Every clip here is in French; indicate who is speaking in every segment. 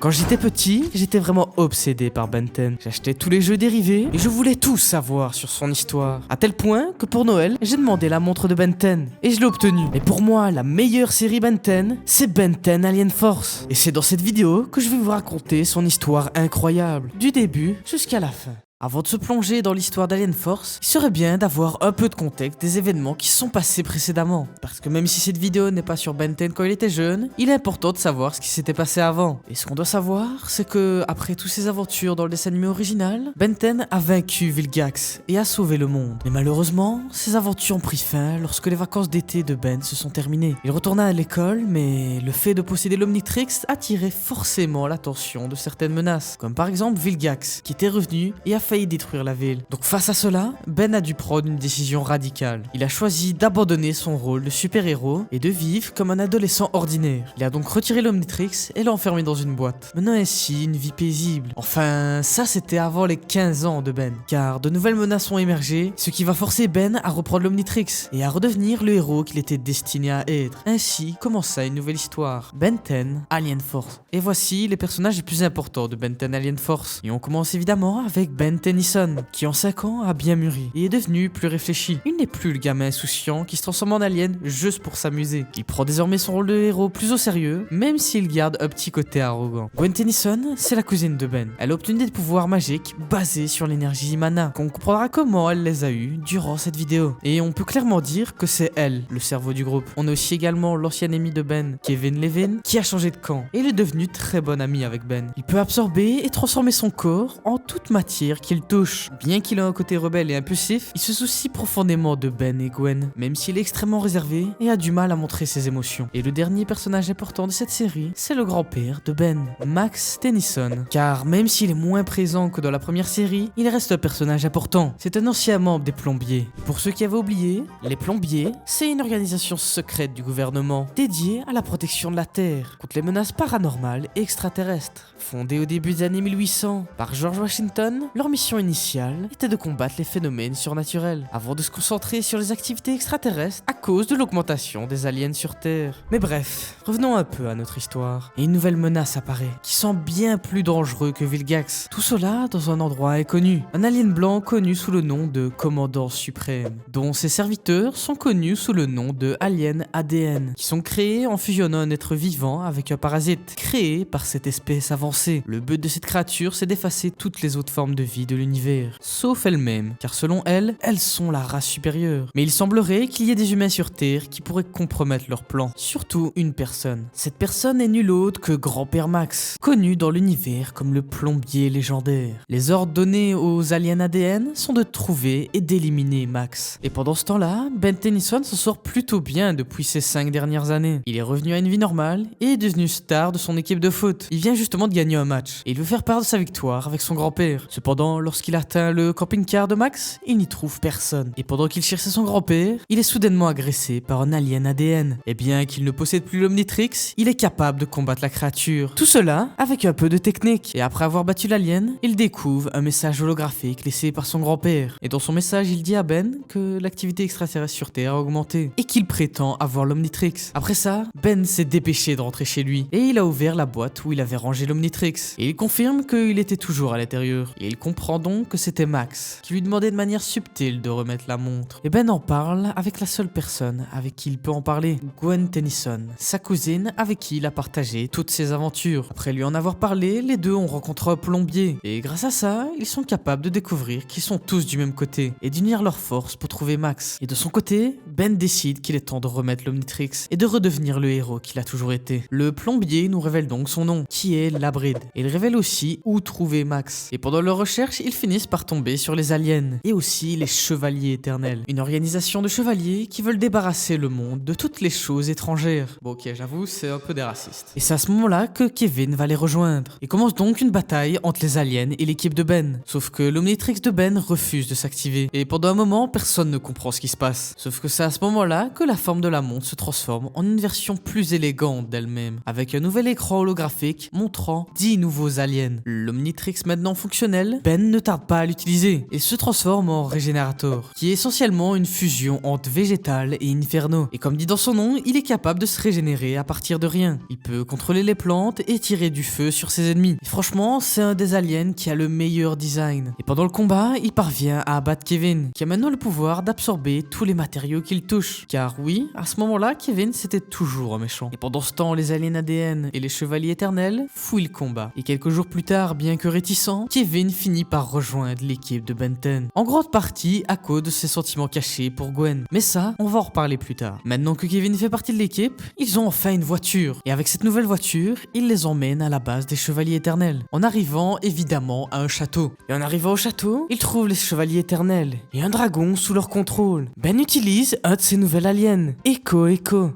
Speaker 1: Quand j'étais petit, j'étais vraiment obsédé par Ben 10. J'achetais tous les jeux dérivés et je voulais tout savoir sur son histoire. À tel point que pour Noël, j'ai demandé la montre de Ben 10 et je l'ai obtenue. Et pour moi, la meilleure série Ben 10, c'est Ben 10 Alien Force. Et c'est dans cette vidéo que je vais vous raconter son histoire incroyable, du début jusqu'à la fin. Avant de se plonger dans l'histoire d'Alien Force, il serait bien d'avoir un peu de contexte des événements qui se sont passés précédemment. Parce que même si cette vidéo n'est pas sur Ben 10 quand il était jeune, il est important de savoir ce qui s'était passé avant. Et ce qu'on doit savoir, c'est que après toutes ses aventures dans le dessin animé original, Ben 10 a vaincu Vilgax et a sauvé le monde. Mais malheureusement, ses aventures ont pris fin lorsque les vacances d'été de Ben se sont terminées. Il retourna à l'école, mais le fait de posséder l'Omnitrix attirait forcément l'attention de certaines menaces, comme par exemple Vilgax, qui était revenu et a failli détruire la ville. Donc face à cela, Ben a dû prendre une décision radicale. Il a choisi d'abandonner son rôle de super-héros et de vivre comme un adolescent ordinaire. Il a donc retiré l'Omnitrix et l'a enfermé dans une boîte, menant ainsi une vie paisible. Enfin, ça c'était avant les 15 ans de Ben, car de nouvelles menaces ont émergé, ce qui va forcer Ben à reprendre l'Omnitrix et à redevenir le héros qu'il était destiné à être. Ainsi commença une nouvelle histoire, Ben 10 Alien Force. Et voici les personnages les plus importants de Ben 10 Alien Force. Et on commence évidemment avec Ben Tennyson, qui en 5 ans a bien mûri et est devenu plus réfléchi. Il n'est plus le gamin insouciant qui se transforme en alien juste pour s'amuser. Il prend désormais son rôle de héros plus au sérieux, même s'il garde un petit côté arrogant. Gwen Tennyson, c'est la cousine de Ben. Elle a obtenu des pouvoirs magiques basés sur l'énergie mana, qu'on comprendra comment elle les a eus durant cette vidéo. Et on peut clairement dire que c'est elle, le cerveau du groupe. On a aussi également l'ancien ami de Ben, Kevin Levin, qui a changé de camp et il est devenu très bon ami avec Ben. Il peut absorber et transformer son corps en toute matière qu'il touche. Bien qu'il ait un côté rebelle et impulsif, il se soucie profondément de Ben et Gwen, même s'il est extrêmement réservé et a du mal à montrer ses émotions. Et le dernier personnage important de cette série, c'est le grand-père de Ben, Max Tennyson. Car même s'il est moins présent que dans la première série, il reste un personnage important. C'est un ancien membre des plombiers. Pour ceux qui avaient oublié, les plombiers, c'est une organisation secrète du gouvernement dédiée à la protection de la Terre contre les menaces paranormales et extraterrestres. Fondée au début des années 1800 par George Washington, leur mission initiale était de combattre les phénomènes surnaturels, avant de se concentrer sur les activités extraterrestres à cause de l'augmentation des aliens sur Terre. Mais bref, revenons un peu à notre histoire. Et une nouvelle menace apparaît, qui semble bien plus dangereux que Vilgax. Tout cela dans un endroit inconnu. Un alien blanc connu sous le nom de Commandant Suprême, dont ses serviteurs sont connus sous le nom de Alien ADN, qui sont créés en fusionnant un être vivant avec un parasite, créé par cette espèce avancée. Le but de cette créature, c'est d'effacer toutes les autres formes de vie de l'univers, sauf elles-mêmes, car selon elles, elles sont la race supérieure. Mais il semblerait qu'il y ait des humains sur Terre qui pourraient compromettre leur plan, surtout une personne. Cette personne est nulle autre que Grand-Père Max, connu dans l'univers comme le plombier légendaire. Les ordres donnés aux aliens ADN sont de trouver et d'éliminer Max. Et pendant ce temps-là, Ben Tennyson s'en sort plutôt bien depuis ces 5 dernières années. Il est revenu à une vie normale et est devenu star de son équipe de foot. Il vient justement de gagner un match et il veut faire part de sa victoire avec son grand-père. Cependant, lorsqu'il atteint le camping-car de Max, il n'y trouve personne. Et pendant qu'il cherchait son grand-père, il est soudainement agressé par un alien ADN. Et bien qu'il ne possède plus l'Omnitrix, il est capable de combattre la créature. Tout cela avec un peu de technique. Et après avoir battu l'alien, il découvre un message holographique laissé par son grand-père. Et dans son message, il dit à Ben que l'activité extraterrestre sur Terre a augmenté et qu'il prétend avoir l'Omnitrix. Après ça, Ben s'est dépêché de rentrer chez lui et il a ouvert la boîte où il avait rangé l'Omnitrix. Et il confirme qu'il était toujours à l'intérieur. Et il comprend donc que c'était Max qui lui demandait de manière subtile de remettre la montre. Et Ben en parle avec la seule personne avec qui il peut en parler, Gwen Tennyson, sa cousine avec qui il a partagé toutes ses aventures. Après lui en avoir parlé, les deux ont rencontré un plombier. Et grâce à ça, ils sont capables de découvrir qu'ils sont tous du même côté et d'unir leurs forces pour trouver Max. Et de son côté, Ben décide qu'il est temps de remettre l'Omnitrix et de redevenir le héros qu'il a toujours été. Le plombier nous révèle donc son nom, qui est Labrid. Et il révèle aussi où trouver Max. Et pendant leur recherche, ils finissent par tomber sur les aliens et aussi les chevaliers éternels, une organisation de chevaliers qui veulent débarrasser le monde de toutes les choses étrangères. Bon ok, j'avoue, c'est un peu des racistes. Et c'est à ce moment-là que Kevin va les rejoindre. Et commence donc une bataille entre les aliens et l'équipe de Ben. Sauf que l'Omnitrix de Ben refuse de s'activer. Et pendant un moment, personne ne comprend ce qui se passe. Sauf que c'est à ce moment-là que la forme de la montre se transforme en une version plus élégante d'elle-même, avec un nouvel écran holographique montrant 10 nouveaux aliens. L'Omnitrix maintenant fonctionnel, Ben Ben ne tarde pas à l'utiliser et se transforme en Régénérateur, qui est essentiellement une fusion entre végétal et inferno. Et comme dit dans son nom, il est capable de se régénérer à partir de rien. Il peut contrôler les plantes et tirer du feu sur ses ennemis. Et franchement, c'est un des aliens qui a le meilleur design. Et pendant le combat, il parvient à abattre Kevin, qui a maintenant le pouvoir d'absorber tous les matériaux qu'il touche. Car oui, à ce moment-là, Kevin c'était toujours un méchant. Et pendant ce temps, les aliens ADN et les chevaliers éternels fouillent le combat. Et quelques jours plus tard, bien que réticent, Kevin finit par rejoindre l'équipe de Ben 10. En grande partie à cause de ses sentiments cachés pour Gwen. Mais ça, on va en reparler plus tard. Maintenant que Kevin fait partie de l'équipe, ils ont enfin une voiture. Et avec cette nouvelle voiture, ils les emmènent à la base des chevaliers éternels. En arrivant évidemment à un château. Et en arrivant au château, ils trouvent les chevaliers éternels et un dragon sous leur contrôle. Ben utilise un de ses nouvelles aliens, Echo,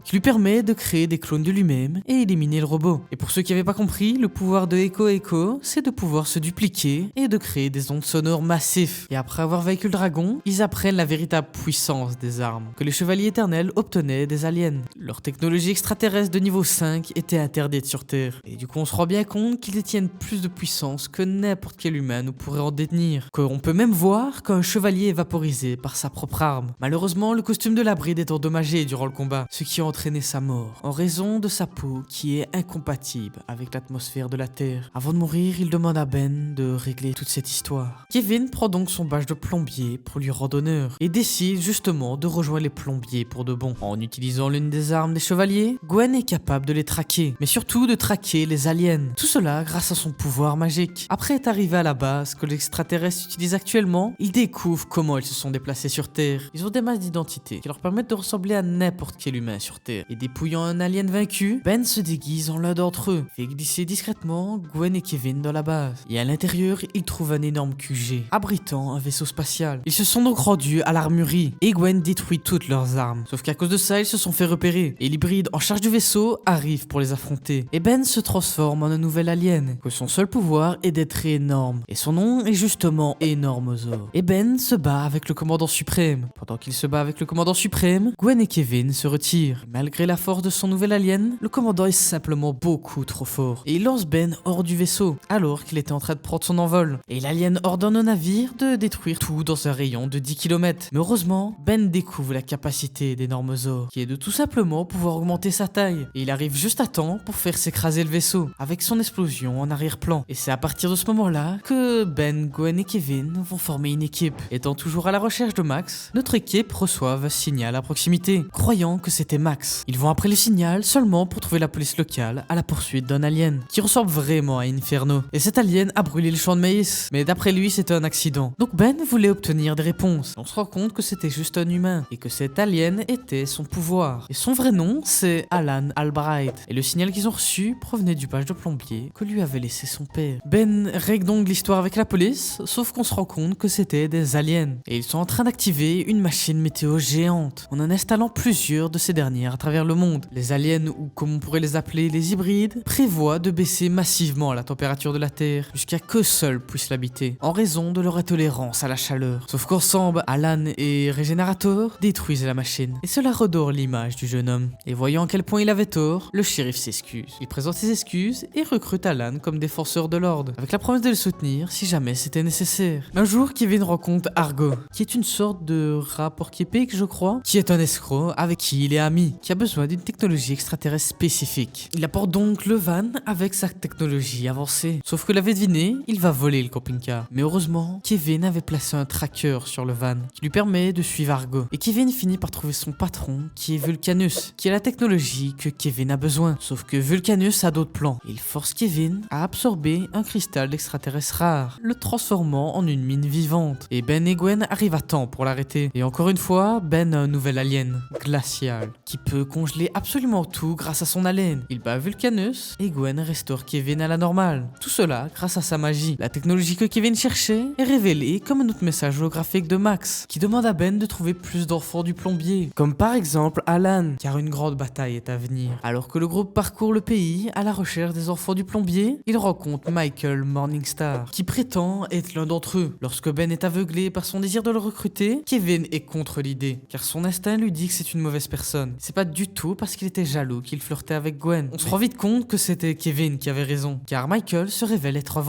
Speaker 1: qui lui permet de créer des clones de lui-même et éliminer le robot. Et pour ceux qui n'avaient pas compris, le pouvoir de Echo, c'est de pouvoir se dupliquer et de créer des ondes sonores massifs. Et après avoir vaincu le dragon, ils apprennent la véritable puissance des armes que les chevaliers éternels obtenaient des aliens. Leur technologie extraterrestre de niveau 5 était interdite sur Terre. Et du coup, on se rend bien compte qu'ils détiennent plus de puissance que n'importe quel humain ne pourrait en détenir. Qu'on peut même voir qu'un chevalier est vaporisé par sa propre arme. Malheureusement, le costume de la bride est endommagé durant le combat, ce qui a entraîné sa mort, en raison de sa peau qui est incompatible avec l'atmosphère de la Terre. Avant de mourir, il demande à Ben de régler toute cette histoire. Kevin prend donc son badge de plombier pour lui rendre honneur, et décide justement de rejoindre les plombiers pour de bon. En utilisant l'une des armes des chevaliers, Gwen est capable de les traquer, mais surtout de traquer les aliens. Tout cela grâce à son pouvoir magique. Après être arrivé à la base que l'extraterrestre utilise actuellement, ils découvrent comment ils se sont déplacés sur Terre. Ils ont des masques d'identité qui leur permettent de ressembler à n'importe quel humain sur Terre. Et dépouillant un alien vaincu, Ben se déguise en l'un d'entre eux, fait glisser discrètement Gwen et Kevin dans la base. Et à l'intérieur, ils trouvent un énorme QG, abritant un vaisseau spatial. Ils se sont donc rendus à l'armurerie, et Gwen détruit toutes leurs armes. Sauf qu'à cause de ça, ils se sont fait repérer, et l'hybride en charge du vaisseau arrive pour les affronter. Et Ben se transforme en un nouvel alien, que son seul pouvoir est d'être énorme. Et son nom est justement Énormosaure. Et Ben se bat avec le commandant suprême. Pendant qu'il se bat avec le commandant suprême, Gwen et Kevin se retirent. Et malgré la force de son nouvel alien, le commandant est simplement beaucoup trop fort. Et il lance Ben hors du vaisseau, alors qu'il était en train de prendre son envol. Et l'alien ordonne au navire de détruire tout dans un rayon de 10 km. Mais heureusement, Ben découvre la capacité d'Énormosaure, qui est de tout simplement pouvoir augmenter sa taille. Et il arrive juste à temps pour faire s'écraser le vaisseau, avec son explosion en arrière-plan. Et c'est à partir de ce moment-là que Ben, Gwen et Kevin vont former une équipe. Étant toujours à la recherche de Max, notre équipe reçoit un signal à proximité, croyant que c'était Max. Ils vont après le signal seulement pour trouver la police locale à la poursuite d'un alien, qui ressemble vraiment à Inferno. Et cet alien a brûlé le champ de maïs, mais d'après lui c'était un accident. Donc Ben voulait obtenir des réponses. On se rend compte que c'était juste un humain, et que cet alien était son pouvoir. Et son vrai nom, c'est Alan Albright. Et le signal qu'ils ont reçu provenait du badge de plombier que lui avait laissé son père. Ben règle donc l'histoire avec la police, sauf qu'on se rend compte que c'était des aliens. Et ils sont en train d'activer une machine météo géante, en installant plusieurs de ces dernières à travers le monde. Les aliens, ou comme on pourrait les appeler les hybrides, prévoient de baisser massivement la température de la Terre, jusqu'à que seuls puissent l'habiter, en raison de leur intolérance à la chaleur. Sauf qu'ensemble, Alan et Régénérateur détruisent la machine. Et cela redore l'image du jeune homme. Et voyant à quel point il avait tort, le shérif s'excuse. Il présente ses excuses et recrute Alan comme défenseur de l'ordre, avec la promesse de le soutenir si jamais c'était nécessaire. Un jour, Kevin rencontre Argo, qui est une sorte de rat porc-épic, je crois, qui est un escroc avec qui il est ami, qui a besoin d'une technologie extraterrestre spécifique. Il apporte donc le van avec sa technologie avancée. Sauf que l'avait deviné, il va voler le camping-car. Mais heureusement, Kevin avait placé un tracker sur le van, qui lui permet de suivre Argo. Et Kevin finit par trouver son patron, qui est Vulcanus, qui a la technologie que Kevin a besoin. Sauf que Vulcanus a d'autres plans. Il force Kevin à absorber un cristal d'extraterrestre rare, le transformant en une mine vivante. Et Ben et Gwen arrivent à temps pour l'arrêter. Et encore une fois, Ben a un nouvel alien, glacial, qui peut congeler absolument tout grâce à son haleine. Il bat Vulcanus et Gwen restaure Kevin à la normale. Tout cela grâce à sa magie. La technologie que Kevin cherchait est révélée comme un autre message holographique de Max, qui demande à Ben de trouver plus d'enfants du plombier, comme par exemple Alan, car une grande bataille est à venir. Alors que le groupe parcourt le pays à la recherche des enfants du plombier, il rencontre Michael Morningstar, qui prétend être l'un d'entre eux. Lorsque Ben est aveuglé par son désir de le recruter, Kevin est contre l'idée, car son instinct lui dit que c'est une mauvaise personne. C'est pas du tout parce qu'il était jaloux qu'il flirtait avec Gwen. On se rend vite compte que c'était Kevin qui avait raison, car Michael se révèle être un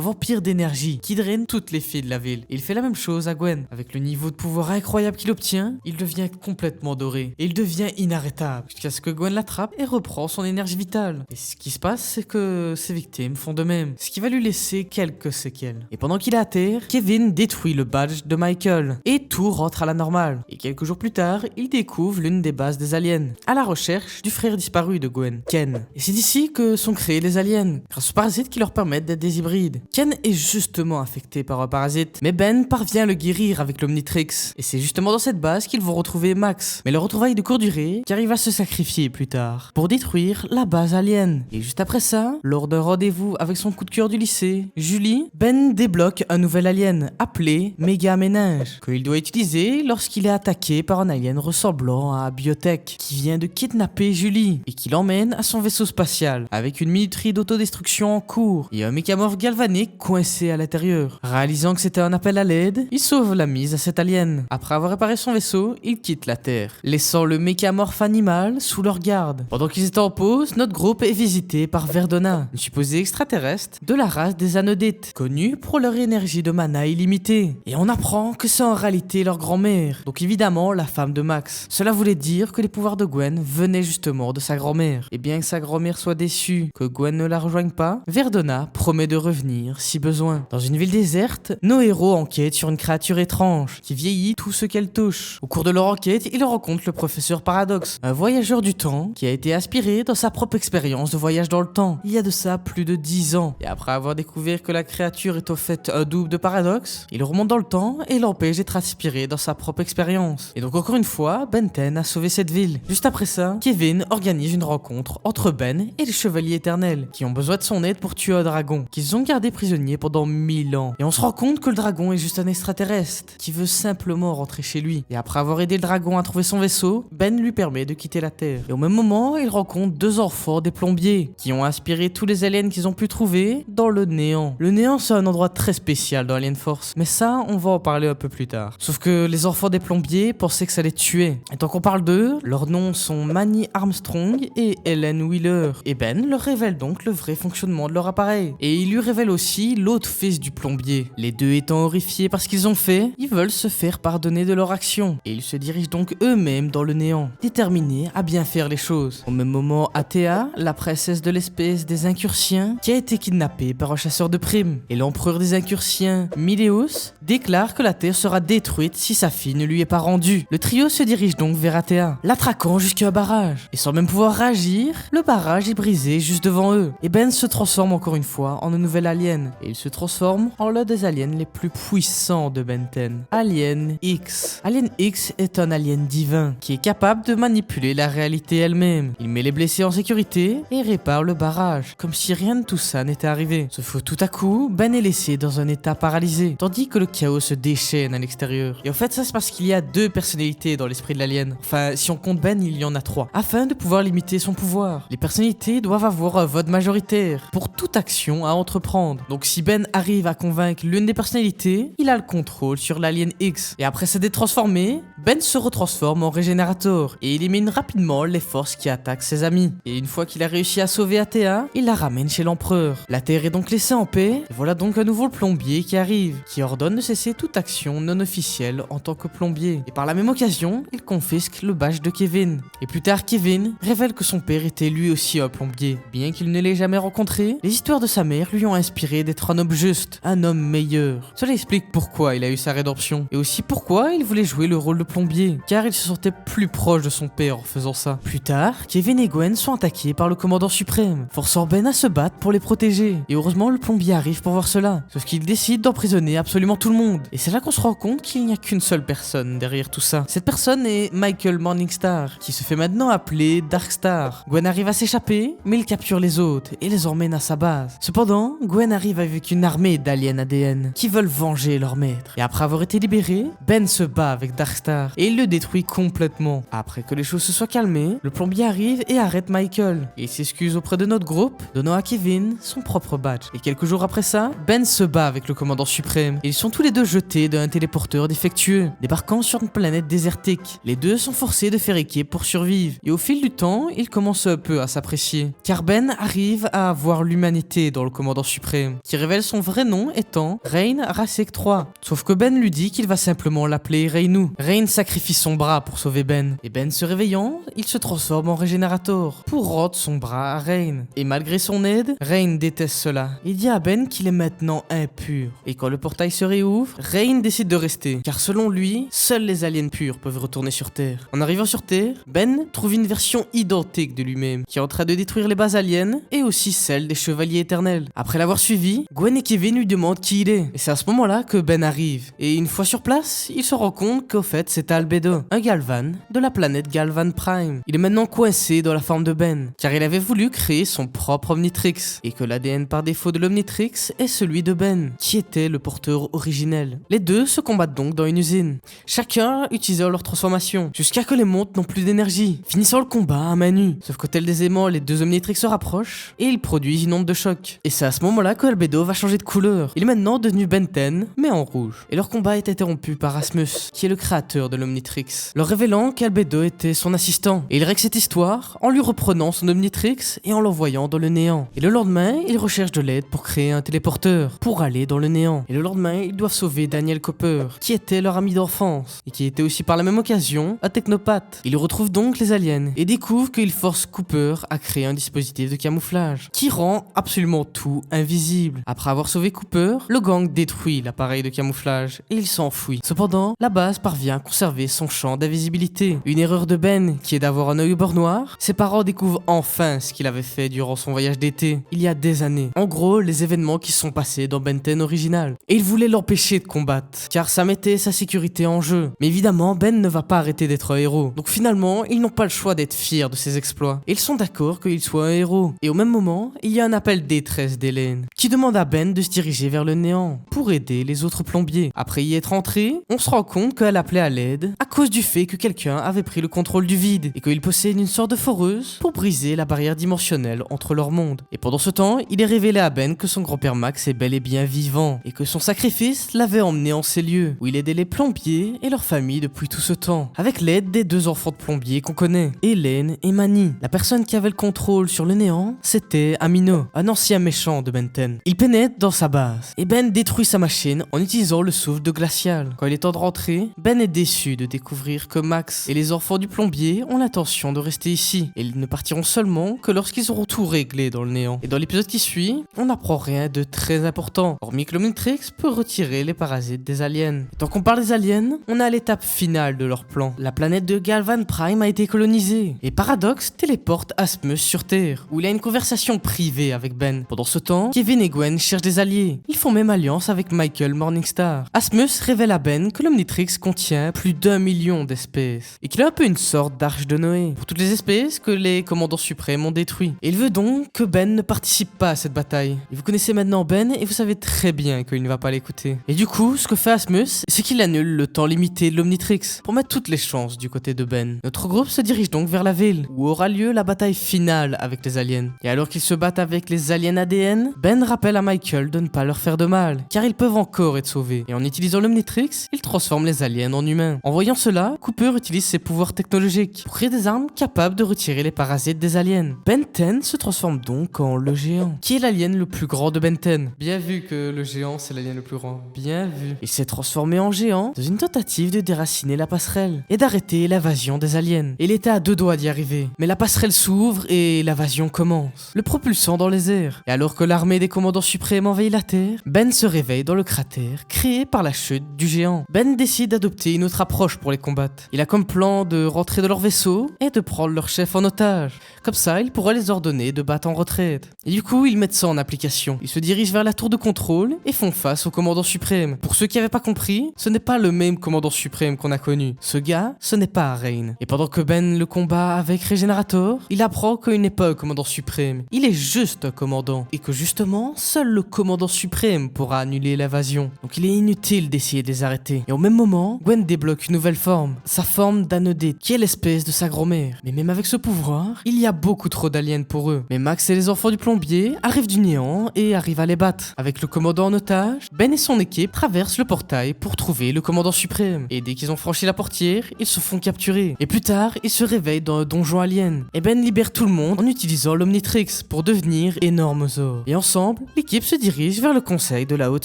Speaker 1: vampire énergie qui draine toutes les filles de la ville. Et il fait la même chose à Gwen. Avec le niveau de pouvoir incroyable qu'il obtient, il devient complètement doré. Et il devient inarrêtable jusqu'à ce que Gwen l'attrape et reprend son énergie vitale. Et ce qui se passe, c'est que ses victimes font de même, ce qui va lui laisser quelques séquelles. Et pendant qu'il est à terre, Kevin détruit le badge de Michael et tout rentre à la normale. Et quelques jours plus tard, il découvre l'une des bases des aliens, à la recherche du frère disparu de Gwen, Ken. Et c'est d'ici que sont créés les aliens, grâce aux parasites qui leur permettent d'être des hybrides. Ken est justement infecté par un parasite, mais Ben parvient à le guérir avec l'Omnitrix. Et c'est justement dans cette base qu'ils vont retrouver Max. Mais le retrouvaille de courte durée, car il va se sacrifier plus tard, pour détruire la base alien. Et juste après ça, lors d'un rendez-vous avec son coup de cœur du lycée, Julie, Ben débloque un nouvel alien, appelé Méga Ménage, qu'il doit utiliser lorsqu'il est attaqué par un alien ressemblant à Biotech, qui vient de kidnapper Julie, et qui l'emmène à son vaisseau spatial, avec une minuterie d'autodestruction en cours, et un mécamorphe galvanique coincé à l'intérieur. Réalisant que c'était un appel à l'aide, il sauve la mise à cet alien. Après avoir réparé son vaisseau, il quitte la Terre, laissant le mécamorphe animal sous leur garde. Pendant qu'ils étaient en pause, notre groupe est visité par Verdona, une supposée extraterrestre de la race des Anodites, connue pour leur énergie de mana illimitée. Et on apprend que c'est en réalité leur grand-mère, donc évidemment la femme de Max. Cela voulait dire que les pouvoirs de Gwen venaient justement de sa grand-mère. Et bien que sa grand-mère soit déçue que Gwen ne la rejoigne pas, Verdona promet de revenir si besoin. Dans une ville déserte, nos héros enquêtent sur une créature étrange qui vieillit tout ce qu'elle touche. Au cours de leur enquête, ils rencontrent le professeur Paradox, un voyageur du temps qui a été aspiré dans sa propre expérience de voyage dans le temps, il y a de ça plus de 10 ans. Et après avoir découvert que la créature est au fait un double de Paradox, il remonte dans le temps et l'empêche d'être aspiré dans sa propre expérience. Et donc encore une fois, Ben 10 a sauvé cette ville. Juste après ça, Kevin organise une rencontre entre Ben et les Chevaliers Éternels, qui ont besoin de son aide pour tuer un dragon, qu'ils ont gardé prisonnier pendant 1000 ans. Et on se rend compte que le dragon est juste un extraterrestre, qui veut simplement rentrer chez lui. Et après avoir aidé le dragon à trouver son vaisseau, Ben lui permet de quitter la Terre. Et au même moment, il rencontre deux enfants des plombiers, qui ont aspiré tous les aliens qu'ils ont pu trouver dans le néant. Le néant, c'est un endroit très spécial dans Alien Force, mais ça, on va en parler un peu plus tard. Sauf que les enfants des plombiers pensaient que ça les tuait. Et tant qu'on parle d'eux, leurs noms sont Manny Armstrong et Ellen Wheeler. Et Ben leur révèle donc le vrai fonctionnement de leur appareil. Et il lui révèle aussi l'autre fils du plombier. Les deux étant horrifiés par ce qu'ils ont fait, ils veulent se faire pardonner de leur action. Et ils se dirigent donc eux-mêmes dans le néant, déterminés à bien faire les choses. Au même moment, Athea, la princesse de l'espèce des Incursiens, qui a été kidnappée par un chasseur de primes. Et l'empereur des Incursiens, Mileus, déclare que la Terre sera détruite si sa fille ne lui est pas rendue. Le trio se dirige donc vers Athea, la traquant jusqu'à un barrage. Et sans même pouvoir réagir, le barrage est brisé juste devant eux. Et Ben se transforme encore une fois en un nouvel alien. Et il se transforme en l'un des aliens les plus puissants de Ben 10, Alien X. Alien X est un alien divin qui est capable de manipuler la réalité elle-même. Il met les blessés en sécurité et répare le barrage, comme si rien de tout ça n'était arrivé. Sauf que tout à coup, Ben est laissé dans un état paralysé, tandis que le chaos se déchaîne à l'extérieur. Et en fait, ça c'est parce qu'il y a deux personnalités dans l'esprit de l'alien. Enfin, si on compte Ben, il y en a 3. Afin de pouvoir limiter son pouvoir, les personnalités doivent avoir un vote majoritaire pour toute action à entreprendre. Donc si Ben arrive à convaincre l'une des personnalités, il a le contrôle sur l'alien X. Et après s'être transformé, Ben se retransforme en Régénérateur et élimine rapidement les forces qui attaquent ses amis. Et une fois qu'il a réussi à sauver Athea, il la ramène chez l'empereur. La Terre est donc laissée en paix, et voilà donc un nouveau plombier qui arrive, qui ordonne de cesser toute action non officielle en tant que plombier. Et par la même occasion, il confisque le badge de Kevin. Et plus tard, Kevin révèle que son père était lui aussi un plombier. Bien qu'il ne l'ait jamais rencontré, les histoires de sa mère lui ont inspiré d'être un homme juste, un homme meilleur. Cela explique pourquoi il a eu sa rédemption, et aussi pourquoi il voulait jouer le rôle de plombier, car il se sentait plus proche de son père en faisant ça. Plus tard, Kevin et Gwen sont attaqués par le commandant suprême, forçant Ben à se battre pour les protéger. Et heureusement, le plombier arrive pour voir cela, sauf qu'il décide d'emprisonner absolument tout le monde. Et c'est là qu'on se rend compte qu'il n'y a qu'une seule personne derrière tout ça. Cette personne est Michael Morningstar, qui se fait maintenant appeler Darkstar. Gwen arrive à s'échapper, mais il capture les autres et les emmène à sa base. Cependant, Gwen arrive avec une armée d'aliens ADN qui veulent venger leur maître. Et après avoir été libéré, Ben se bat avec Darkstar char et il le détruit complètement. Après que les choses se soient calmées, le plombier arrive et arrête Michael. Et il s'excuse auprès de notre groupe, donnant à Kevin son propre badge. Et quelques jours après ça, Ben se bat avec le commandant suprême. Et ils sont tous les deux jetés d'un téléporteur défectueux, débarquant sur une planète désertique. Les deux sont forcés de faire équipe pour survivre. Et au fil du temps, ils commencent un peu à s'apprécier. Car Ben arrive à voir l'humanité dans le commandant suprême, qui révèle son vrai nom étant Rain Rasek 3. Sauf que Ben lui dit qu'il va simplement l'appeler Rainu. Rain sacrifie son bras pour sauver Ben. Et Ben se réveillant, il se transforme en régénérateur pour rendre son bras à Rain. Et malgré son aide, Rain déteste cela. Il dit à Ben qu'il est maintenant impur. Et quand le portail se réouvre, Rain décide de rester. Car selon lui, seuls les aliens purs peuvent retourner sur Terre. En arrivant sur Terre, Ben trouve une version identique de lui-même, qui est en train de détruire les bases aliens et aussi celle des chevaliers éternels. Après l'avoir suivi, Gwen et Kevin lui demandent qui il est. Et c'est à ce moment-là que Ben arrive. Et une fois sur place, il se rend compte qu'au fait c'est Albedo, un Galvan de la planète Galvan Prime. Il est maintenant coincé dans la forme de Ben, car il avait voulu créer son propre Omnitrix, et que l'ADN par défaut de l'Omnitrix est celui de Ben, qui était le porteur originel. Les deux se combattent donc dans une usine, chacun utilisant leur transformation, jusqu'à que les montres n'ont plus d'énergie, finissant le combat à main nue. Sauf que tel des aimants, les deux Omnitrix se rapprochent, et ils produisent une onde de choc. Et c'est à ce moment-là que Albedo va changer de couleur. Il est maintenant devenu Ben 10, mais en rouge. Et leur combat est interrompu par Asmus, qui est le créateur de l'Omnitrix, leur révélant qu'Albedo était son assistant. Et il règle cette histoire en lui reprenant son Omnitrix et en l'envoyant dans le néant. Et le lendemain, ils recherchent de l'aide pour créer un téléporteur, pour aller dans le néant. Et le lendemain, ils doivent sauver Daniel Cooper, qui était leur ami d'enfance, et qui était aussi par la même occasion un technopathe. Ils retrouvent donc les aliens, et découvrent qu'ils forcent Cooper à créer un dispositif de camouflage, qui rend absolument tout invisible. Après avoir sauvé Cooper, le gang détruit l'appareil de camouflage, et il s'enfuit. Cependant, la base parvient à conserver son champ d'invisibilité. Une erreur de Ben, qui est d'avoir un œil au bord noir. Ses parents découvrent enfin ce qu'il avait fait durant son voyage d'été, il y a des années. En gros, les événements qui sont passés dans Ben 10 original. Et ils voulaient l'empêcher de combattre, car ça mettait sa sécurité en jeu. Mais évidemment, Ben ne va pas arrêter d'être un héros. Donc finalement, ils n'ont pas le choix d'être fiers de ses exploits. Et ils sont d'accord qu'il soit un héros. Et au même moment, il y a un appel détresse d'Hélène, qui demande à Ben de se diriger vers le néant, pour aider les autres plombiers. Après y être entré, on se rend compte qu'elle appelait à l'aide à cause du fait que quelqu'un avait pris le contrôle du vide, et qu'il possède une sorte de foreuse pour briser la barrière dimensionnelle entre leurs mondes. Et pendant ce temps, il est révélé à Ben que son grand-père Max est bel et bien vivant, et que son sacrifice l'avait emmené en ces lieux, où il aidait les plombiers et leurs familles depuis tout ce temps, avec l'aide des deux enfants de plombiers qu'on connaît, Hélène et Manny. La personne qui avait le contrôle sur le néant, c'était Amino, un ancien méchant de Ben 10. Il pénètre dans sa base, et Ben détruit sa machine en utilisant le souffle de glacial. Quand il est temps de rentrer, Ben est déçu de découvrir que Max et les enfants du plombier ont l'intention de rester ici, et ils ne partiront seulement que lorsqu'ils auront tout réglé dans le néant. Et dans l'épisode qui suit, on n'apprend rien de très important, hormis que l'Omnitrix peut retirer les parasites des aliens. Et tant qu'on parle des aliens, on est à l'étape finale de leur plan. La planète de Galvan Prime a été colonisée, et Paradox téléporte Asmus sur Terre, où il a une conversation privée avec Ben. Pendant ce temps, Kevin et Gwen cherchent des alliés. Ils font même alliance avec Michael Morningstar. Asmus révèle à Ben que l'Omnitrix contient plus d'1 million d'espèces, et qu'il est un peu une sorte d'arche de Noé, pour toutes les espèces que les commandants suprêmes ont détruit. Et il veut donc que Ben ne participe pas à cette bataille. Et vous connaissez maintenant Ben, et vous savez très bien qu'il ne va pas l'écouter. Et du coup, ce que fait Asmus, c'est qu'il annule le temps limité de l'Omnitrix, pour mettre toutes les chances du côté de Ben. Notre groupe se dirige donc vers la ville, où aura lieu la bataille finale avec les aliens. Et alors qu'ils se battent avec les aliens ADN, Ben rappelle à Michael de ne pas leur faire de mal, car ils peuvent encore être sauvés. Et en utilisant l'Omnitrix, il transforme les aliens en humains. En voyant cela, Cooper utilise ses pouvoirs technologiques pour créer des armes capables de retirer les parasites des aliens. Ben 10 se transforme donc en le géant, qui est l'alien le plus grand de Ben 10. Bien vu que le géant c'est l'alien le plus grand, bien vu. Il s'est transformé en géant dans une tentative de déraciner la passerelle et d'arrêter l'invasion des aliens. Il était à deux doigts d'y arriver, mais la passerelle s'ouvre et l'invasion commence, le propulsant dans les airs. Et alors que l'armée des commandants suprêmes envahit la Terre, Ben se réveille dans le cratère créé par la chute du géant. Ben décide d'adopter une autre approche pour les combattre. Il a comme plan de rentrer dans leur vaisseau et de prendre leur chef en otage. Comme ça, il pourra les ordonner de battre en retraite. Et du coup, ils mettent ça en application. Ils se dirigent vers la tour de contrôle et font face au commandant suprême. Pour ceux qui n'avaient pas compris, ce n'est pas le même commandant suprême qu'on a connu. Ce gars, ce n'est pas Rain. Et pendant que Ben le combat avec Regenerator, il apprend qu'il n'est pas un commandant suprême. Il est juste un commandant. Et que justement, seul le commandant suprême pourra annuler l'invasion. Donc il est inutile d'essayer de les arrêter. Et au même moment, Gwen débloque débloque une nouvelle forme, sa forme d'Anodé, qui est l'espèce de sa grand-mère. Mais même avec ce pouvoir, il y a beaucoup trop d'aliens pour eux. Mais Max et les enfants du plombier arrivent du néant et arrivent à les battre. Avec le commandant en otage, Ben et son équipe traversent le portail pour trouver le commandant suprême. Et dès qu'ils ont franchi la portière, ils se font capturer. Et plus tard, ils se réveillent dans un donjon alien. Et Ben libère tout le monde en utilisant l'Omnitrix pour devenir énormosaure. Et ensemble, l'équipe se dirige vers le conseil de la haute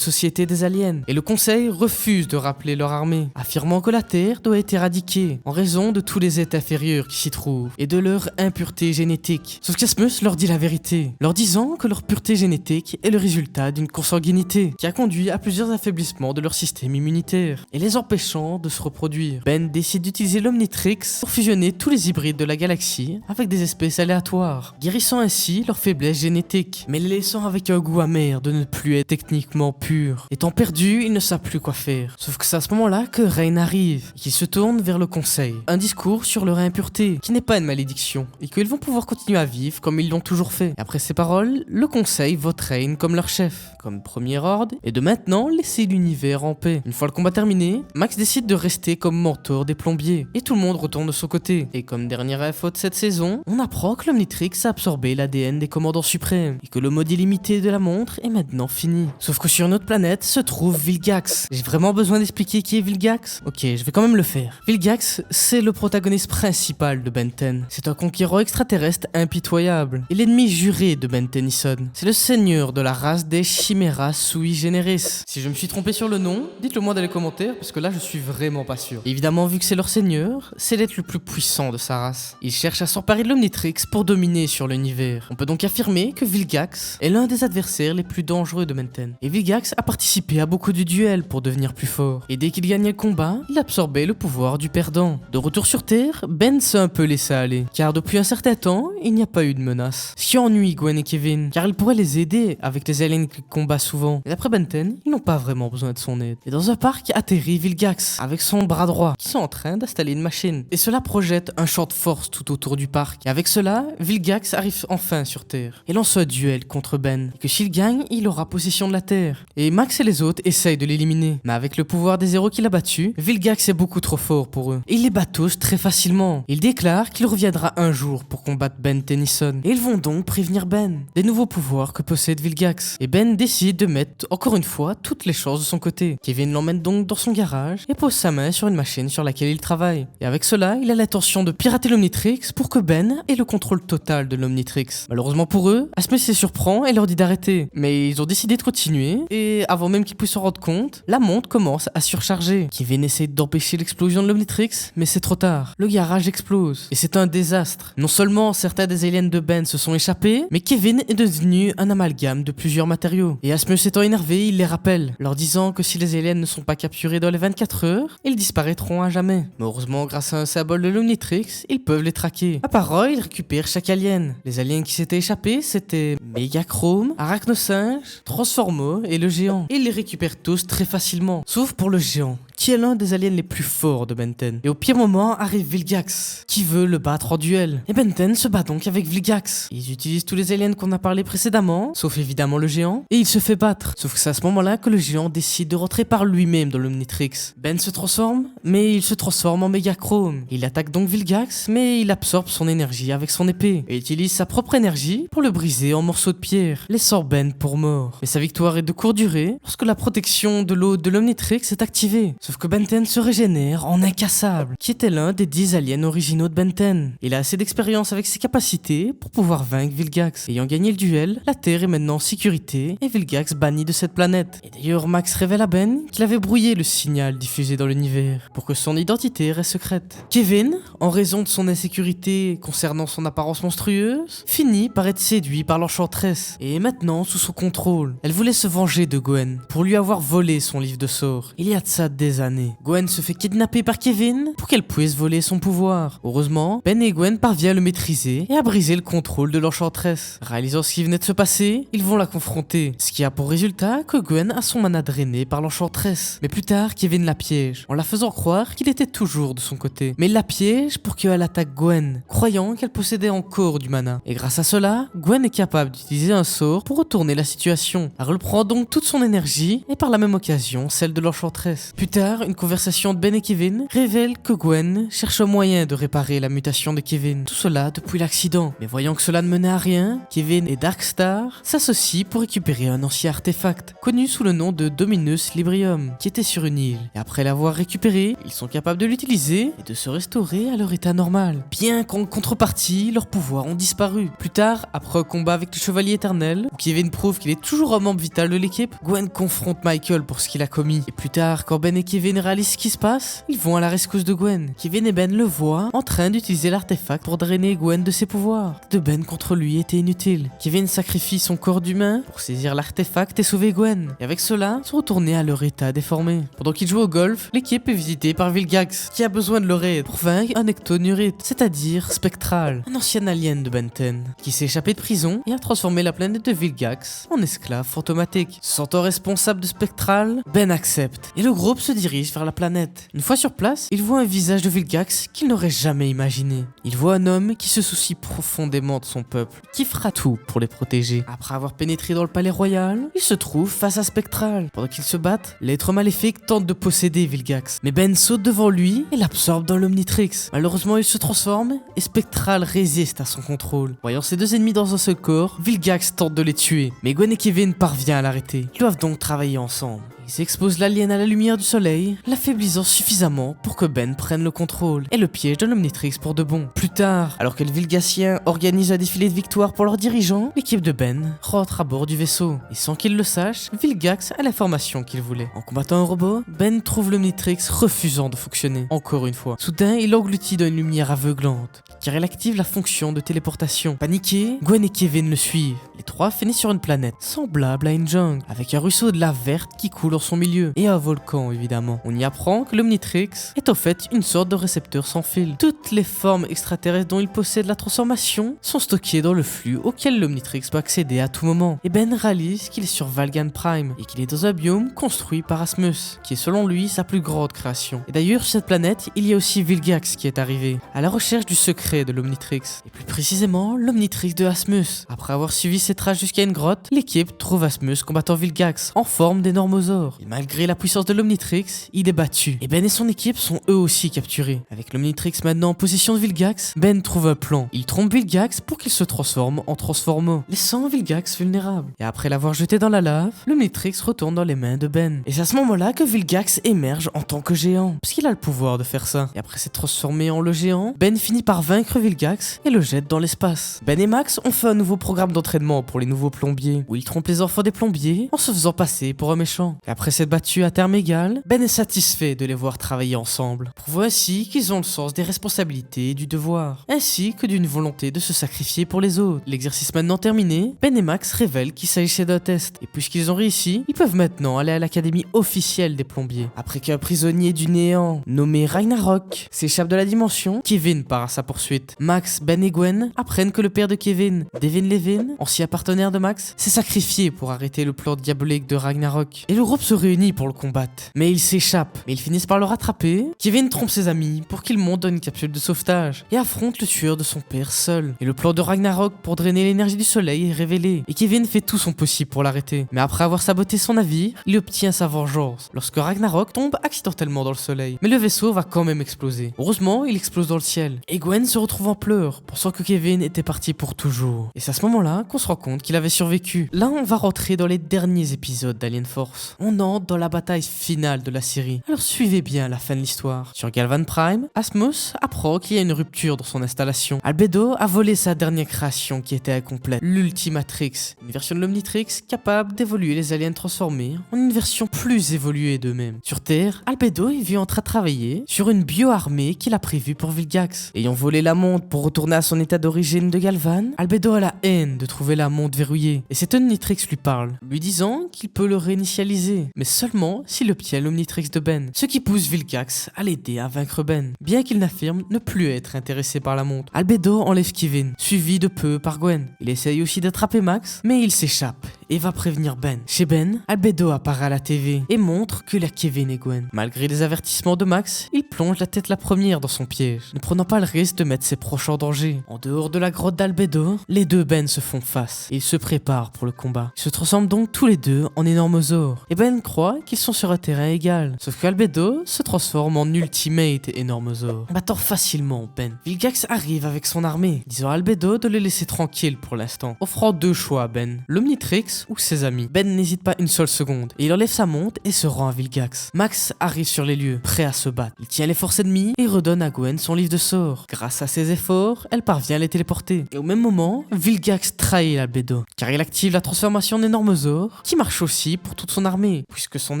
Speaker 1: société des aliens. Et le conseil refuse de rappeler leur armée, affirmant que la Terre doit être éradiquée en raison de tous les êtres inférieurs qui s'y trouvent et de leur impureté génétique. Sauf qu'Asmus leur dit la vérité, leur disant que leur pureté génétique est le résultat d'une consanguinité qui a conduit à plusieurs affaiblissements de leur système immunitaire et les empêchant de se reproduire. Ben décide d'utiliser l'Omnitrix pour fusionner tous les hybrides de la galaxie avec des espèces aléatoires, guérissant ainsi leur faiblesse génétique, mais les laissant avec un goût amer de ne plus être techniquement purs. Étant perdus, ils ne savent plus quoi faire. Sauf que c'est à ce moment-là que Rain arrive et qu'ils se tournent vers le conseil. Un discours sur leur impureté, qui n'est pas une malédiction, et qu'ils vont pouvoir continuer à vivre comme ils l'ont toujours fait. Et après ces paroles, le conseil vote Rain comme leur chef, comme premier ordre, et de maintenant laisser l'univers en paix. Une fois le combat terminé, Max décide de rester comme mentor des plombiers, et tout le monde retourne de son côté. Et comme dernière info de cette saison, on apprend que l'Omnitrix a absorbé l'ADN des commandants suprêmes, et que le mode illimité de la montre est maintenant fini. Sauf que sur notre planète se trouve Vilgax. J'ai vraiment besoin d'expliquer qui est Vilgax? Ok, je vais quand même le faire. Vilgax, c'est le protagoniste principal de Ben 10. C'est un conquérant extraterrestre impitoyable, et l'ennemi juré de Ben Tennyson. C'est le seigneur de la race des Chimeras sui generis. Si je me suis trompé sur le nom, dites-le moi dans les commentaires, parce que là je suis vraiment pas sûr. Évidemment, vu que c'est leur seigneur, c'est l'être le plus puissant de sa race. Il cherche à s'emparer de l'Omnitrix pour dominer sur l'univers. On peut donc affirmer que Vilgax est l'un des adversaires les plus dangereux de Ben 10. Et Vilgax a participé à beaucoup de duels pour devenir plus fort. Et dès qu'il gagnait le combat, il absorbait le pouvoir du perdant. De retour sur Terre, Ben s'est un peu laissé aller, car depuis un certain temps, il n'y a pas eu de menace. Ce qui ennuie Gwen et Kevin, car il pourrait les aider avec les aliens qu'ils combattent souvent. Et d'après Ben 10, ils n'ont pas vraiment besoin de son aide. Et dans un parc atterrit Vilgax, avec son bras droit, qui sont en train d'installer une machine. Et cela projette un champ de force tout autour du parc. Et avec cela, Vilgax arrive enfin sur Terre, et lance un duel contre Ben. Et que s'il gagne, il aura possession de la Terre. Et Max et les autres essayent de l'éliminer. Mais avec le pouvoir des héros qu'il a battus, Vilgax est beaucoup trop fort pour eux. Et il les bat tous très facilement. Il déclare qu'il reviendra un jour pour combattre Ben Tennyson. Et ils vont donc prévenir Ben des nouveaux pouvoirs que possède Vilgax. Et Ben décide de mettre encore une fois toutes les chances de son côté. Kevin l'emmène donc dans son garage et pose sa main sur une machine sur laquelle il travaille. Et avec cela, il a l'intention de pirater l'Omnitrix pour que Ben ait le contrôle total de l'Omnitrix. Malheureusement pour eux, Asmus les surprend et leur dit d'arrêter. Mais ils ont décidé de continuer, et avant même qu'ils puissent s'en rendre compte, la montre commence à surcharger. Kevin essaie d'empêcher l'explosion de l'Omnitrix, mais c'est trop tard. Le garage explose, et c'est un désastre. Non seulement certains des aliens de Ben se sont échappés, mais Kevin est devenu un amalgame de plusieurs matériaux. Et Asmus étant énervé, il les rappelle, leur disant que si les aliens ne sont pas capturés dans les 24 heures, ils disparaîtront à jamais. Mais heureusement, grâce à un symbole de l'Omnitrix, ils peuvent les traquer. À part eux, ils récupèrent chaque alien. Les aliens qui s'étaient échappés, c'était Megachrome, Arachnosinge, Transformo et le géant. Et ils les récupèrent tous très facilement, sauf pour le géant, qui est l'un des aliens les plus forts de Ben 10. Et au pire moment arrive Vilgax, qui veut le battre en duel. Et Ben 10 se bat donc avec Vilgax. Ils utilisent tous les aliens qu'on a parlé précédemment, sauf évidemment le géant, et il se fait battre. Sauf que c'est à ce moment-là que le géant décide de rentrer par lui-même dans l'Omnitrix. Ben se transforme, mais il se transforme en Megachrome. Il attaque donc Vilgax, mais il absorbe son énergie avec son épée, et utilise sa propre énergie pour le briser en morceaux de pierre, laissant Ben pour mort. Mais sa victoire est de courte durée, lorsque la protection de l'eau de l'Omnitrix est activée. Sauf que Ben 10 se régénère en incassable, qui était l'un des 10 aliens originaux de Ben 10. Il a assez d'expérience avec ses capacités pour pouvoir vaincre Vilgax. Ayant gagné le duel, la Terre est maintenant en sécurité et Vilgax banni de cette planète. Et d'ailleurs, Max révèle à Ben qu'il avait brouillé le signal diffusé dans l'univers pour que son identité reste secrète. Kevin, en raison de son insécurité concernant son apparence monstrueuse, finit par être séduit par l'enchanteresse et est maintenant sous son contrôle. Elle voulait se venger de Gwen pour lui avoir volé son livre de sorts. Il y a de ça des années. Gwen se fait kidnapper par Kevin pour qu'elle puisse voler son pouvoir. Heureusement, Ben et Gwen parviennent à le maîtriser et à briser le contrôle de l'enchanteresse. Réalisant ce qui venait de se passer, ils vont la confronter, ce qui a pour résultat que Gwen a son mana drainé par l'enchanteresse. Mais plus tard, Kevin la piège, en la faisant croire qu'il était toujours de son côté. Mais il la piège pour qu'elle attaque Gwen, croyant qu'elle possédait encore du mana. Et grâce à cela, Gwen est capable d'utiliser un sort pour retourner la situation. Elle reprend donc toute son énergie et par la même occasion celle de l'enchanteresse. Plus tard, tard, une conversation de Ben et Kevin révèle que Gwen cherche un moyen de réparer la mutation de Kevin. Tout cela depuis l'accident. Mais voyant que cela ne menait à rien, Kevin et Darkstar s'associent pour récupérer un ancien artefact, connu sous le nom de Dominus Librium, qui était sur une île. Et après l'avoir récupéré, ils sont capables de l'utiliser et de se restaurer à leur état normal. Bien qu'en contrepartie, leurs pouvoirs ont disparu. Plus tard, après un combat avec le Chevalier Éternel, où Kevin prouve qu'il est toujours un membre vital de l'équipe, Gwen confronte Michael pour ce qu'il a commis. Et plus tard, quand Ben et Kevin réalisent ce qui se passe, ils vont à la rescousse de Gwen. Kevin et Ben le voient en train d'utiliser l'artefact pour drainer Gwen de ses pouvoirs. De Ben contre lui était inutile. Kevin sacrifie son corps d'humain pour saisir l'artefact et sauver Gwen. Et avec cela, se retourner à leur état déformé. Pendant qu'ils jouent au golf, l'équipe est visitée par Vilgax, qui a besoin de leur aide pour vaincre un ectonurite, c'est-à-dire spectral, un ancien alien de Ben 10, qui s'est échappé de prison et a transformé la planète de Vilgax en esclave fantomatique. Se sentant responsable de Spectral, Ben accepte et le groupe se dirige vers la planète. Une fois sur place, il voit un visage de Vilgax qu'il n'aurait jamais imaginé. Il voit un homme qui se soucie profondément de son peuple, qui fera tout pour les protéger. Après avoir pénétré dans le palais royal, il se trouve face à Spectral. Pendant qu'ils se battent, l'être maléfique tente de posséder Vilgax, mais Ben saute devant lui et l'absorbe dans l'Omnitrix. Malheureusement, il se transforme et Spectral résiste à son contrôle. Voyant ses deux ennemis dans un seul corps, Vilgax tente de les tuer, mais Gwen et Kevin parviennent à l'arrêter. Ils doivent donc travailler ensemble. Ils exposent l'alien à la lumière du soleil, l'affaiblissant suffisamment pour que Ben prenne le contrôle et le piège de l'Omnitrix pour de bon. Plus tard, alors que les Vilgaxiens organisent un défilé de victoire pour leurs dirigeants, l'équipe de Ben rentre à bord du vaisseau. Et sans qu'il le sache, Vilgax a l'information qu'il voulait. En combattant un robot, Ben trouve l'Omnitrix refusant de fonctionner. Encore une fois. Soudain, il engloutit d'une lumière aveuglante, car il active la fonction de téléportation. Paniqués, Gwen et Kevin le suivent. Les trois finissent sur une planète, semblable à une jungle, avec un ruisseau de lave verte qui coule dans son milieu, et un volcan évidemment. On y apprend que l'Omnitrix est en fait une sorte de récepteur sans fil. Toutes les formes extraterrestres dont il possède la transformation sont stockées dans le flux auquel l'Omnitrix peut accéder à tout moment. Et Ben réalise qu'il est sur Valgan Prime, et qu'il est dans un biome construit par Asmus, qui est selon lui sa plus grande création. Et d'ailleurs sur cette planète, il y a aussi Vilgax qui est arrivé, à la recherche du secret de l'Omnitrix, et plus précisément l'Omnitrix de Asmus. Après avoir suivi ses traces jusqu'à une grotte, l'équipe trouve Asmus combattant Vilgax, en forme d'énormosaure. Et malgré la puissance de l'Omnitrix, il est battu. Et Ben et son équipe sont eux aussi capturés. Avec l'Omnitrix maintenant en possession de Vilgax, Ben trouve un plan. Il trompe Vilgax pour qu'il se transforme en Transformo, laissant Vilgax vulnérable. Et après l'avoir jeté dans la lave, l'Omnitrix retourne dans les mains de Ben. Et c'est à ce moment-là que Vilgax émerge en tant que géant, parce qu'il a le pouvoir de faire ça. Et après s'être transformé en le géant, Ben finit par vaincre Vilgax et le jette dans l'espace. Ben et Max ont fait un nouveau programme d'entraînement pour les nouveaux plombiers, où ils trompent les enfants des plombiers en se faisant passer pour un méchant. Et après s'être battu à terme égal, Ben est satisfait de les voir travailler ensemble, prouvant ainsi qu'ils ont le sens des responsabilités et du devoir, ainsi que d'une volonté de se sacrifier pour les autres. L'exercice maintenant terminé, Ben et Max révèlent qu'il s'agissait d'un test, et puisqu'ils ont réussi, ils peuvent maintenant aller à l'académie officielle des plombiers. Après qu'un prisonnier du néant, nommé Ragnarok, s'échappe de la dimension, Kevin part à sa poursuite. Max, Ben et Gwen apprennent que le père de Kevin, Devin Levin, ancien partenaire de Max, s'est sacrifié pour arrêter le plan diabolique de Ragnarok. Et le groupe se réunit pour le combattre. Mais il s'échappe, mais ils finissent par le rattraper. Kevin trompe ses amis pour qu'ils montent dans une capsule de sauvetage et affronte le tueur de son père seul. Et le plan de Ragnarok pour drainer l'énergie du soleil est révélé. Et Kevin fait tout son possible pour l'arrêter. Mais après avoir saboté son navire, il obtient sa vengeance lorsque Ragnarok tombe accidentellement dans le soleil. Mais le vaisseau va quand même exploser. Heureusement, il explose dans le ciel. Et Gwen se retrouve en pleurs, pensant que Kevin était parti pour toujours. Et c'est à ce moment-là qu'on se rend compte qu'il avait survécu. Là, on va rentrer dans les derniers épisodes d'Alien Force. On entre dans la bataille finale de la série. Alors suivez bien la fin de l'histoire. Sur Galvan Prime, Asmus apprend qu'il y a une rupture dans son installation. Albedo a volé sa dernière création qui était incomplète, l'Ultimatrix, une version de l'Omnitrix capable d'évoluer les aliens transformés en une version plus évoluée d'eux-mêmes. Sur Terre, Albedo est vu en train de travailler sur une bio-armée qu'il a prévue pour Vilgax. Ayant volé la montre pour retourner à son état d'origine de Galvan, Albedo a la haine de trouver la montre verrouillée. Et cet Omnitrix lui parle, lui disant qu'il peut le réinitialiser, mais seulement s'il obtient l'Omnitrix de Ben, ce qui pousse Vilgax à l'aider à vaincre Ben, bien qu'il n'affirme ne plus être intéressé par la montre. Albedo enlève Kevin, suivi de peu par Gwen. Il essaye aussi d'attraper Max, mais il s'échappe et va prévenir Ben. Chez Ben, Albedo apparaît à la TV et montre qu'il a Kevin et Gwen. Malgré les avertissements de Max, il plonge la tête la première dans son piège, ne prenant pas le risque de mettre ses proches en danger. En dehors de la grotte d'Albedo, les deux Ben se font face et ils se préparent pour le combat. Ils se transforment donc tous les deux en énormosaures et Ben croit qu'ils sont sur un terrain égal. Sauf qu'Albedo se transforme en Ultimate énormosaure, battant facilement Ben. Vilgax arrive avec son armée, disant à Albedo de le laisser tranquille pour l'instant, offrant deux choix à Ben, l'Omnitrix ou ses amis. Ben n'hésite pas une seule seconde et il enlève sa montre et se rend à Vilgax. Max arrive sur les lieux, prêt à se battre. Il tient les forces ennemies et redonne à Gwen son livre de sorts. Grâce à ses efforts, elle parvient à les téléporter. Et au même moment, Vilgax trahit Albedo, car il active la transformation en énormosaure, qui marche aussi pour toute son armée. Puisque son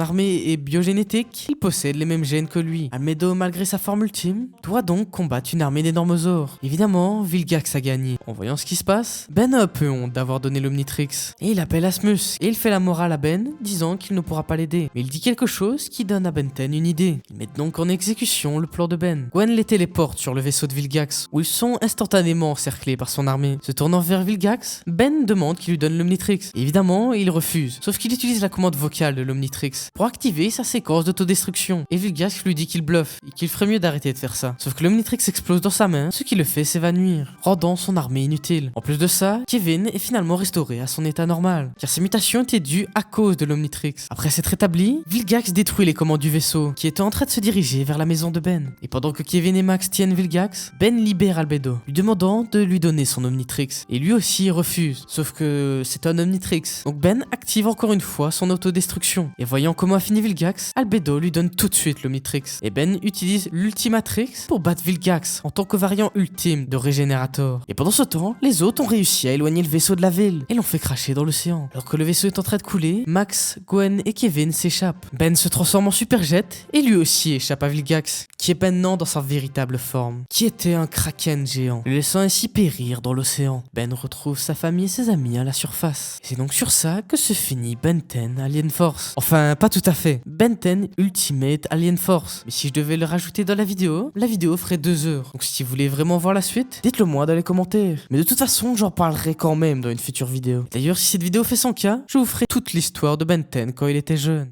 Speaker 1: armée est biogénétique, il possède les mêmes gènes que lui. Albedo, malgré sa forme ultime, doit donc combattre une armée d'énormosaures. Évidemment, Vilgax a gagné. En voyant ce qui se passe, Ben a un peu honte d'avoir donné l'Omnitrix. Et il appelle Asmus, et il fait la morale à Ben, disant qu'il ne pourra pas l'aider. Mais il dit quelque chose qui donne à Ben 10 une idée. Il met donc en exécution le plan de Ben. Gwen les téléporte sur le vaisseau de Vilgax, où ils sont instantanément encerclés par son armée. Se tournant vers Vilgax, Ben demande qu'il lui donne l'Omnitrix. Évidemment, il refuse, sauf qu'il utilise la commande vocale de l'Omnitrix pour activer sa séquence d'autodestruction. Et Vilgax lui dit qu'il bluffe, et qu'il ferait mieux d'arrêter de faire ça. Sauf que l'Omnitrix explose dans sa main, ce qui le fait s'évanouir, rendant son armée inutile. En plus de ça, Kevin est finalement restauré à son état normal, car ses mutations étaient dues à cause de l'Omnitrix. Après s'être rétabli, Vilgax détruit les commandes du vaisseau, qui était en train de se diriger vers la maison de Ben. Et pendant que Kevin et Max tiennent Vilgax, Ben libère Albedo, lui demandant de lui donner son Omnitrix. Et lui aussi refuse, sauf que c'est un Omnitrix. Donc Ben active encore une fois son autodestruction. Et voyant comment a fini Vilgax, Albedo lui donne tout de suite l'Omnitrix. Et Ben utilise l'Ultimatrix pour battre Vilgax en tant que variant ultime de Régénérator. Et pendant ce temps, les autres ont réussi à éloigner le vaisseau de la ville et l'ont fait cracher dans l'océan. Alors que le vaisseau est en train de couler, Max, Gwen et Kevin s'échappent. Ben se transforme en Superjet et lui aussi échappe à Vilgax, qui est maintenant dans sa véritable forme, qui était un kraken géant, le laissant ainsi périr dans l'océan. Ben retrouve sa famille et ses amis à la surface. C'est donc sur ça que se finit Ben 10 Alien Force. Enfin, pas tout à fait. Ben 10 Ultimate Alien Force. Mais si je devais le rajouter dans la vidéo ferait 2 heures. Donc si vous voulez vraiment voir la suite, dites-le moi dans les commentaires. Mais de toute façon, j'en parlerai quand même dans une future vidéo. D'ailleurs, si cette vidéo fait 100 k, je vous ferai toute l'histoire de Ben 10 quand il était jeune.